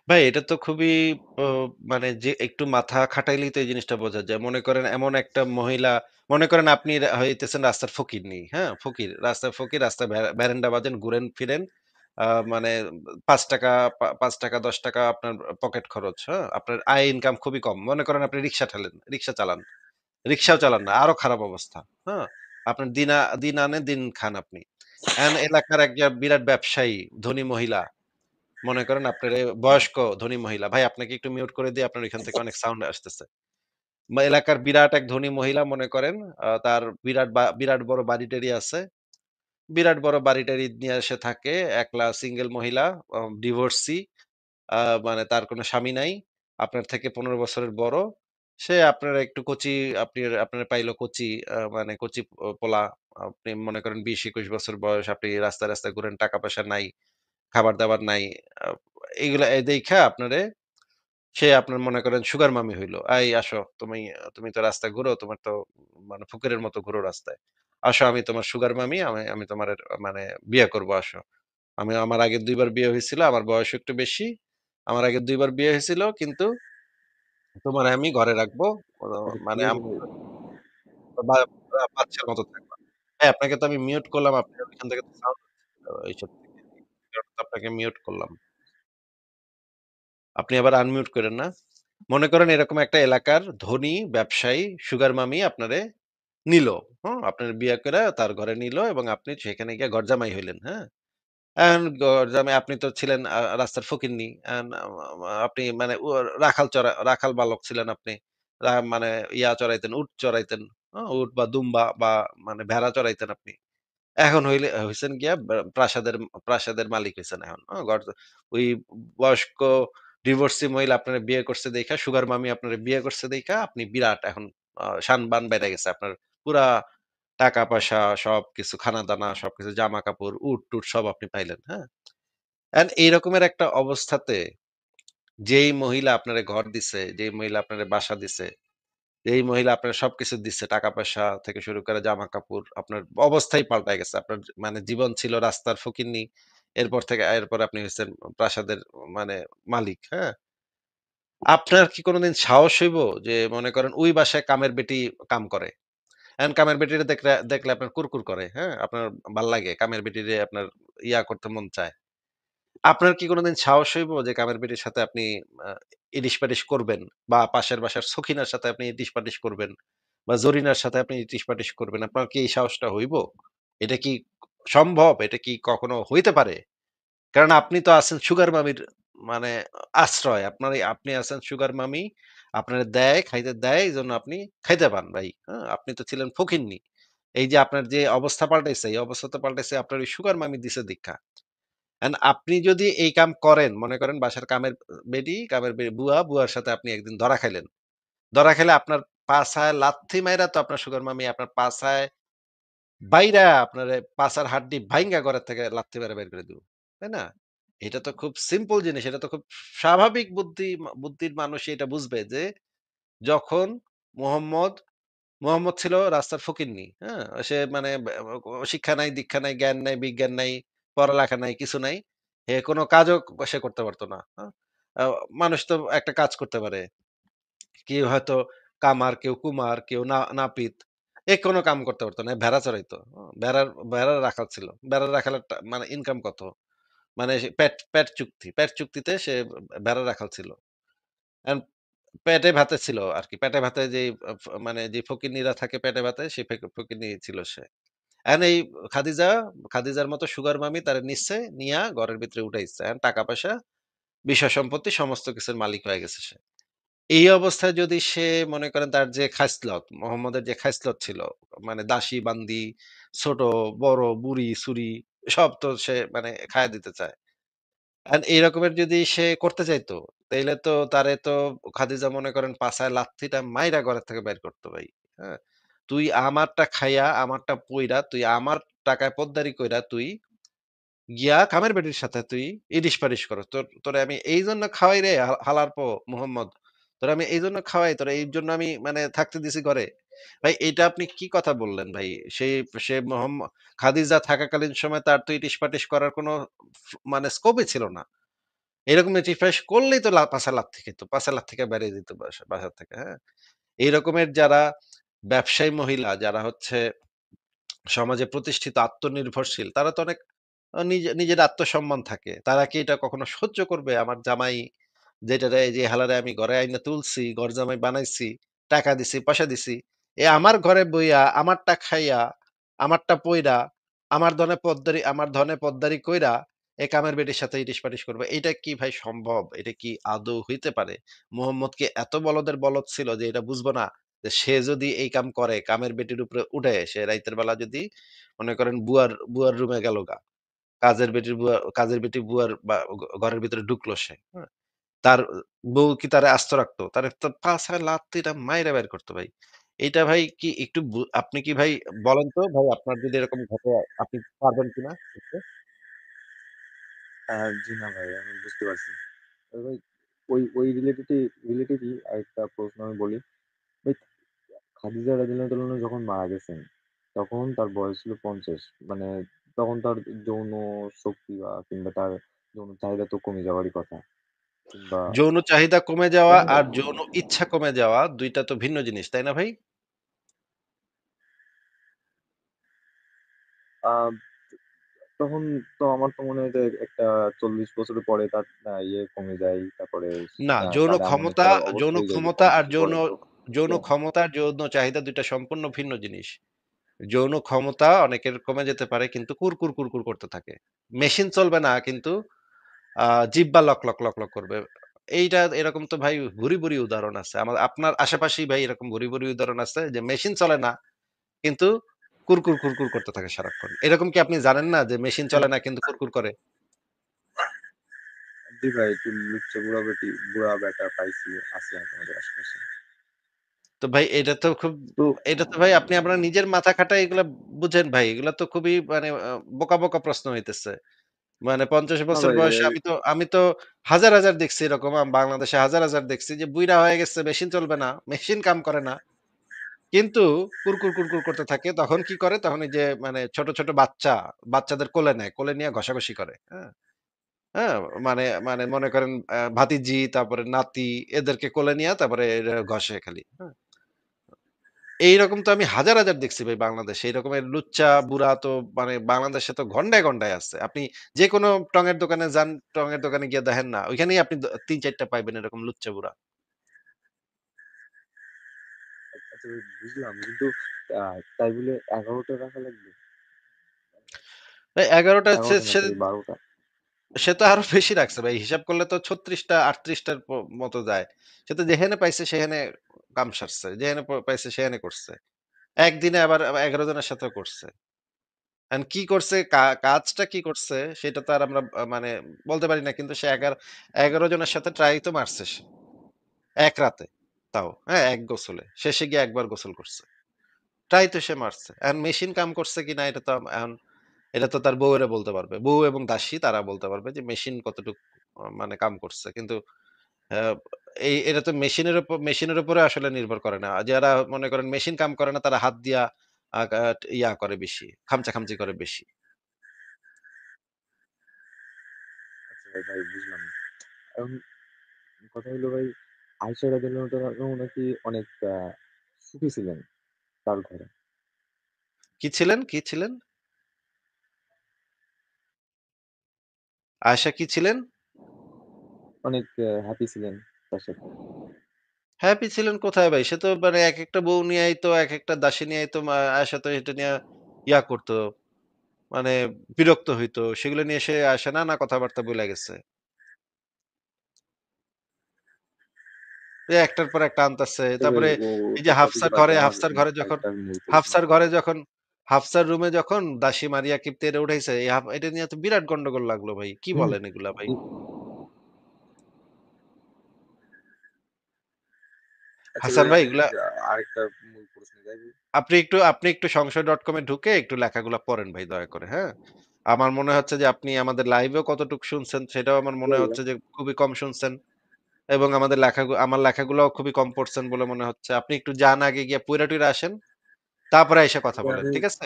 ভাই এটা তো খুবই ও মানে যে একটু মাথা খাটাইলেই তো এই জিনিসটা বোঝা যায়। মনে করেন এমন একটা মহিলা, মনে করেন আপনি হইতেছেন রাস্তার ফকিন্নি, হ্যাঁ? ফকির। রাস্তার ফকির, রাস্তায় ভ্যারেন্ডা বাজেন, ঘুরেন ফিরেন। মানে ৳৫ ৳৫ ৳১০ আপনার পকেট খরচ, হ্যাঁ? আপনার আয় ইনকাম খুবই কম। মনে করেন আপনি রিক্সা ঠেলেন, রিক্সা চালান। রিক্সাও চালান না, আরো খারাপ অবস্থা, হ্যাঁ? আপনার দিন আনে দিন খান আপনি। এলাকার একটা বিরাট ব্যবসায়ী, ধনী মহিলা। মনে করেন আপনার বয়স্ক ধনী মহিলা। ভাই আপনাকে একটু মিউট করে দিই, আপনার এখান থেকে অনেক সাউন্ড আসতেছে। বা এলাকার বিরাট এক ধনী মহিলা মনে করেন, তার বিরাট বড় বাড়ি-টাড়ি আছে। বিরাট বড় বাড়ি-টাড়ি নিয়ে সে থাকে। একলা সিঙ্গেল মহিলা, ডিভোর্সি। আ মানে তার কোনো স্বামী নাই। আপনার থেকে ১৫ বছরের বড়। সে আপনার একটু কচি, আপনার পাইলো কচি, মানে কচি পোলা। আপনি মনে করেন ২০-২১ বছর বয়স। আপনি রাস্তায়, রাস্তায় ঘুরেন, টাকা-পয়সা নাই, খাবার-দাবার নাই। আ এগুলা দেইখা আপনারে সে আপনার মনে করেন সুগার মামি হইলো। "এই আসো, তুমি তো রাস্তায় ঘুরো, তোমার তো মানে ফকিরের মতো ঘুরো রাস্তায়। আসো, আমি তোমার সুগার মামি, আমি আমি তোমার মানে বিয়ে করব, আসো।" আমার আগে ২ বার বিয়ে হইছিল, আমার বয়সও একটু বেশি। আমার আগে ২ বার বিয়ে হয়েছিল, কিন্তু তোমারে আমি ঘরে রাখবো। অ মানে বা বাচ্চার মতো থাকবা। হ্যাঁ, আপনাকে তো আমি মিউট করলাম, আপনি ওইখান থেকে তো সাউন্ড হচ্ছে এইসব থেকে। এই কারণে তো আপনাকে মিউট করলাম। আপনি আবার আনমিউট কইরেন না। মনে করেন এরকম একটা এলাকার ধনী ব্যবসায়ী সুগার মামি আপনারে নিল। হুম? আপনার বিয়া কইরা তার ঘরে নিল এবং আপনি সেখানে গিয়ে ঘরজামাই হইলেন, হ্যাঁ? এখন ঘরজামাই আপনি তো ছিলেন রাস্তার ফকিন্নি। আপনি মানে রাখাল বালক ছিলেন আপনি। মানে চড়াইতেন, উট চড়াইতেন। উট বা দুম্বা বা মানে ভেড়া চড়াইতেন আপনি। এখন হইছেন গিয়া প্রাসাদের মালিক হইছেন এখন। ওই বয়স্ক ডিভোর্সি মহিলা আপনারে বিয়ে করছে দেইখা, সুগার মামি আপনারে বিয়ে করছে দেইখা আপনি বিরাট এখন শান-বান বেড়ে গেছে। আপনার পুরা টাকা-পয়সা সবকিছু, খানা-দানা সবকিছু, জামা-কাপড়, উট-টুট সব আপনি পাইলেন, হ্যাঁ? এই রকমের একটা অবস্থাতে যেই মহিলা আপনারে ঘর দিছে, যেই মহিলা আপনারে বাসা দিছে, এই মহিলা আপনার সবকিছু দিচ্ছে। টাকা-পয়সা থেকে শুরু করে জামা-কাপড়, আপনার অবস্থাই পাল্টায় গেছে। আপনার মানে জীবন ছিল রাস্তার ফকিন্নি। এরপর আপনি হইছেন প্রাসাদের মানে মালিক, হ্যাঁ? আপনার কি কোনদিন সাহস হইব যে মনে করেন ওই বাসায় কামের বেটি কাম করে। এখন কামের বেটিরে দেখলে আপনার কুরকুর করে, হ্যাঁ? আপনার ভাল লাগে। কামের বেটিরে আপনার করতে মন চায়। আপনার কি কোনদিন সাহস হইব যে কামের বেটির সাথে আপনি আ ইটিস-পাটিস করবেন? বা পাশের বাসার সখিনার সাথে আপনি ইটিস-পাটিস করবেন? বা জরিনার সাথে আপনি ইটিস-পাটিস করবেন? আপনার কি এই সাহসটা হইব? এটা কি সম্ভব? এটা কি কখনো হইতে পারে? কারণ আপনি তো আছেন সুগার মামির মানে আশ্রয়। আপনি আছেন সুগার মামি। আপনারে দেয়, খাইতে দেয়, এজন্য আপনি খাইতে পান ভাই। হ্যাঁ? আপনি তো ছিলেন ফকিন্নি। এই যে আপনার যে অবস্থা পাল্টাইছে, এই অবস্থা তো পাল্টাইছে আপনার ওই সুগার মামি দিছে দেইখা। আপনি যদি এই কাম করেন, মনে করেন বাসার বুয়ার সাথে আপনি একদিন ধরা খাইলেন। ধরা খাইলে আপনার পাছায় লাথি মাইরা তো আপনার সুগার মামি আপনার পাছায় বাইরা আপনারে পাছার হাড্ডি ভাইঙ্গা ঘরের থেকে লাথি মাইরা বের করে দিবে। তাই না? এটা তো খুব সিম্পল জিনিস। এটা তো খুব স্বাভাবিক বুদ্ধির মানুষই এটা বুঝবে যে যখন মোহাম্মদ মোহাম্মদ ছিল রাস্তার ফকিন্নি। হ্যাঁ? সে মানে শিক্ষা নাই, দীক্ষা নাই, জ্ঞান নাই, বিজ্ঞান নাই, পড়ালেখা নাই, কিছু নাই। কোন কাজও সে করতে পারত না। হ্যাঁ? আ মানুষ তো একটা কাজ করতে পারে। কেউ হয়তো কামার, কেউ কুমার, কেউ নাপিত। কোন কাম করতে পারত না। ভেড়া চড়াইতো। ভেড়ার রাখাল ছিল। ভেড়ার রাখালের মানে ইনকাম কত? মানে সে পেট চুক্তি। পেট চুক্তিতে সে ভেড়ার রাখাল ছিল। এখন পেটে ভাতে ছিল আরকি। পেটে ভাতে যেই মানে যে ফকিন্নিরা থাকে পেটে ভাতে, সেই ফকিন্নি ছিল সে। এখন খাদিজার মতো সুগার মামি তারে নিচ্ছে, নিয়া ঘরের ভিতরে উঠাইছে। এখন টাকা-পয়সা, বিষয়-সম্পত্তি সমস্ত কিছুর মালিক হয়ে গেছে সে। এই অবস্থায় যদি সে মনে করেন তার যে খাইছলত, মোহাম্মদের যে খাইছলত ছিল, মানে দাসী, বান্দি, ছোট, বড়, বুড়ি-সুড়ি সব তো সে মানে খাইয়া দিতে চায়। এই রকমের যদি সে করতে চাইতো, তাইলে তো তারে তো খাদিজা মনে করেন পাছায় লাথিটা মাইরা ঘরের থেকে বের করত ভাই। হ্যাঁ? তুই আমারটা খাইয়া, আমারটা পইড়া, তুই আমার টাকায় পোদ্দারি কইরা তুই গিয়া কামের বেটির সাথে তুই ইরিশ-পারিশ করস। তোরে আমি এইজন্য খাওয়াই রে হালার মোহাম্মদ। তোরে আমি এইজন্য খাওয়াই, তোরে এইজন্য আমি মানে থাকতে দিছি ঘরে। ভাই এইটা আপনি কি কথা বললেন ভাই? সে সে খাদিজা থাকাকালীন সময় তার তো ইটিস-পাটিশ করার কোনো মানে স্কোপই ছিল না। এরকম রিফ্রেশ করলেই তো পাছা লাথি খেত। পাছা লাথি খেয়ে বেরিয়ে যেত বাসা থেকে, হ্যাঁ? এই রকমের যারা ব্যবসায়ী মহিলা যারা হচ্ছে সমাজে প্রতিষ্ঠিত আত্মনির্ভরশীল তারা তো অনেক নিজের আত্মসম্মান থাকে। তারা কি এটা কখনো সহ্য করবে? আমার জামাই যেটারে যে হালারে আমি ঘরে আইনা তুলছি, ঘর জামাই বানাইছি, টাকা দিছি, পয়সা দিছি। আমার ঘরে বইয়া, আমারটা খাইয়া, আমারটা পইড়া, আমার ধনে পদ্মারি কইরা কামের বেটির সাথে ইটিস-পাটিস করবে। এইটা কি ভাই সম্ভব? এটা কি আদৌ হইতে পারে? মোহাম্মদ কি এত বলদের বলদ ছিল যে এটা বুঝবো না? যে সে যদি এই কাম করে, কামের বেটির উপরে উঠে, সে রাইতের বেলা যদি মনে করেন বুয়ার রুমে গেলগা। কাজের বেটি বুয়ার ঘরের ভিতরে ঢুকলো সে। হ্যাঁ? তার বউ কি তারে আস্ত রাখতো? তারে তো পাছায় লাত্তিটা মাইরা বের করতো ভাই। এইটা ভাই কি একটু আপনি কি ভাই বলেন তো ভাই আপনার যদি এরকম ঘটে আপনি পারবেন কিনা করতে? জি না ভাই, আমি বুঝতে পারছি। তবে ভাই ওই রিলেটেডই আরেকটা প্রশ্ন আমি বলি। ভাই খাদিজা রাদিয়াল্লাহু তাআলা যখন মারা গেছেন, তখন তার বয়স ছিল ৫০। মানে তখন তার যৌন শক্তি কিংবা তার যৌন চাহিদা তো কমে যাওয়ারই কথা। কিংবা যৌন চাহিদা কমে যাওয়া তখন আর যৌন ইচ্ছা কমে যাওয়া ২ টা তো ভিন্ন জিনিস, তাই না ভাই? আ তখন তো আমার তো মনে হয় যে একটা ৪০ বছরের পরে তার কমে যায়। তারপরে না, যৌন তার এমন ক্ষমতা একটা অবস্থা হয়ে যায় যে আর ৫০ এর পরে তো যৌন সে ক্ষমতা আর যৌন চাহিদা ২ টা সম্পূর্ণ ভিন্ন জিনিস। যৌন ক্ষমতা অনেকের কমে যেতে পারে কিন্তু কুরকুর করতে থাকে। মেশিন চলবে না কিন্তু আ জিহ্বা লক করবে। এরকম তো ভাই ভুরি উদাহরণ আছে। আপনার আশেপাশেই ভাই এরকম ভুরি উদাহরণ আছে যে মেশিন চলে না কিন্তু কুরকুর করতে থাকে সারাক্ষণ। এরকম কি আপনি জানেন না যে মেশিন চলে না কিন্তু কুরকুর করে? জি ভাই, একটু লুচ্চা বুড়া ব্যাটা পাইছি, আছে আমাদের আশেপাশে। তো ভাই তো এটা তো ভাই আপনি আপনার নিজের মাথা খাটায় এগুলা বুঝেন ভাই। এগুলা তো খুবই মানে বোকা প্রশ্ন হইতেছে। মানে ৫০ না বছর ভাই, বয়সে আমি তো হাজার দেখছি এরকম। বাংলাদেশে হাজার দেখছি যে বুইড়া হয়ে গেছে, মেশিন চলবে না, মেশিন কাম করে না। কিন্তু কুরকুর করতে থাকে। তখন কি করে? তখন এই যে মানে ছোট বাচ্চাদের কোলে নেয়। কোলে নিয়ে ঘষাঘষি করে। হ্যাঁ? হ্যাঁ? মানে মনে করেন ভাতিজি, তারপরে নাতি এদেরকে কোলে নিয়া তারপরে এরা ঘষে খালি। হ্যাঁ? এইরকম তো আমি হাজার দেখছি ভাই বাংলাদেশে। এই রকমের লুচ্চা বুড়া তো মানে বাংলাদেশে তো ঘন্টায় আছে। আপনি যেকোনো টঙের দোকানে যান, টঙের দোকানে গিয়ে দেখেন না। ওইখানেই আপনি ৩-৪ টা পাইবেন এরকম লুচ্চা বুড়া। আচ্ছা ভাই, বুঝলাম। কিন্তু আ তাই বলে ১১ টা রাখা লাগবে? ভাই ১১ টা ১১ সে টা না, সে সরি, ১২ টা। সে তো আরো বেশি রাখছে ভাই। হিসাব করলে তো ৩৬ টা ৩৮ টার মতো যায়। সে তো যেখানে পাইছে সেখানে কাম সারছে। যেখানে পাইছে সেখানে করছে। একদিনে আবার ১১ জনের সাথেও করছে। এখন কি করছে কাজটা কি করছে সেটা তো আর আমরা মানে বলতে পারি না। কিন্তু সে ১১ জনের সাথে ট্রাই তো মারছে সে। এক রাতে। তাও, হ্যাঁ? এক গোসলে। শেষে গিয়ে একবার গোসল করছে। ট্রাই তো সে মারছে। এখন মেশিন কাম করছে কিনা এটা তো এখন এটা তো তার বউয়েরা বলতে পারবে। বউ এবং দাসী তারা বলতে পারবে যে মেশিন কতটুক মানে কাম করছে। কিন্তু আ এটা তো মেশিনের উপরে আসলে নির্ভর করে না। যারা মনে করেন মেশিন কাম করে না তারা হাত দিয়া আ কা ইয়া করে বেশি। খামচা-খামচি করে বেশি। আচ্ছা ভাই, বুঝলাম। এখন কথা হলো ভাই, আয়েশা রাদিয়াল্লাহু তাআলাও নাকি অনেক সুখী ছিলেন তার ঘরে। কি ছিলেন? আয়েশা কি ছিলেন? অনেক হ্যাপি ছিলেন তার সাথে। হ্যাপি ছিলেন কোথায় ভাই? সে তো মানে একেকটা বউ নিয়াই তো একেকটা দাসী নিয়াই তো আয়েশা তো এটা নিয়া করত। মানে বিরক্ত হইতো। সেগুলো নিয়ে সে আয়েশা নানা কথাবার্তা বইলা গেছে। একটার পর একটা আনতাছে। আচ্ছা ভাই, তারপরে এই যে ওসব টপিক বাদ দেন। আমার আরেকটা মূল প্রশ্ন। হাফসার ঘরে যখন হাফসার রুমে যখন দাসী মারিয়া কিপ্টেরে উঠাইছে, এটা নিয়ে তো বিরাট গন্ডগোল লাগলো ভাই। কি হুম, বলেন এগুলা ভাই? হুম। আচ্ছা হাসান ভাই, ভাই আমি এগুলা আরেকটা মূল প্রশ্নে যাই। আপনি একটু সংশয়.com এ ঢুকে একটু লেখাগুলা পড়েন ভাই দয়া করে, হ্যাঁ? আমার মনে হচ্ছে যে আপনি আমাদের লাইভেও কতটুকু শুনছেন সেটাও আমার মনে হচ্ছে যে খুবই কম শুনছেন এবং আমার লেখাগুলোও খুবই কম পড়ছেন বলে মনে হচ্ছে। আপনি একটু যান আগে গিয়ে পইড়া-টইড়া আসেন। তারপরে আইসা কথা বলেন। আমি ঠিক আছে?